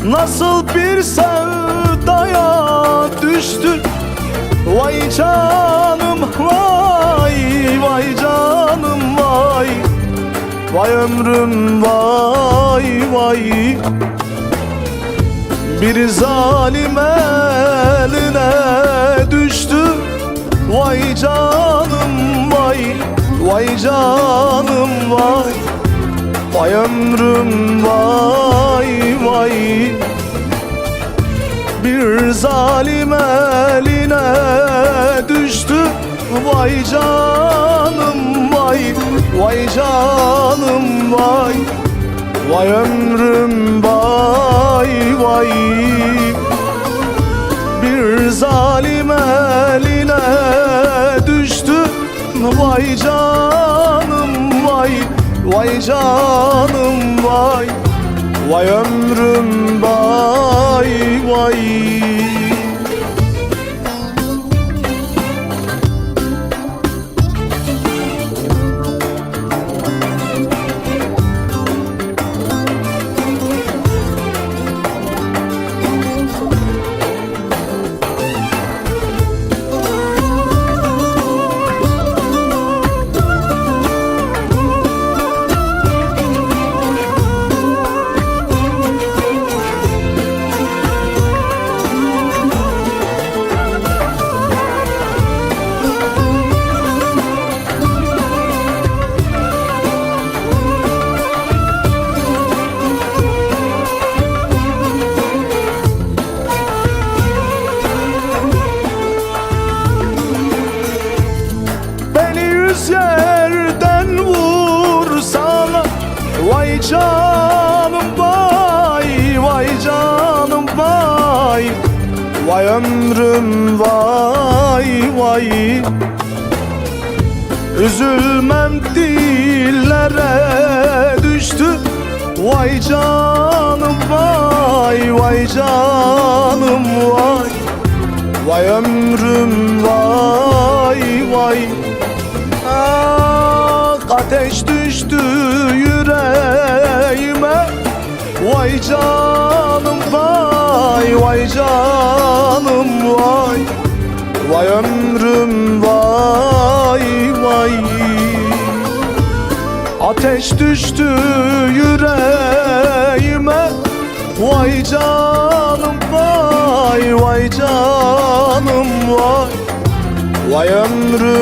Nasıl bir sevdaya düştün, vay canım vay, vay canım vay, vay ömrüm vay vay. Bir zalim eline düştü, vay canım vay, vay canım vay, vay ömrüm vay vay. Bir zalim eline düştü, vay canım vay, vay canım vay, vay ömrüm vay vay. Bir zalim eline düştü, vay canım vay, vay canım vay, vay ömrüm vay vay. Yerden vursana, vay canım vay, vay canım vay, vay ömrüm vay vay. Üzülmem dillere düştü, vay canım vay, vay canım vay, vay ömrüm vay vay. Ateş düştü yüreğime, vay canım vay, vay canım vay, vay ömrüm vay vay. Ateş düştü yüreğime, vay canım vay, vay canım vay, vay ömrüm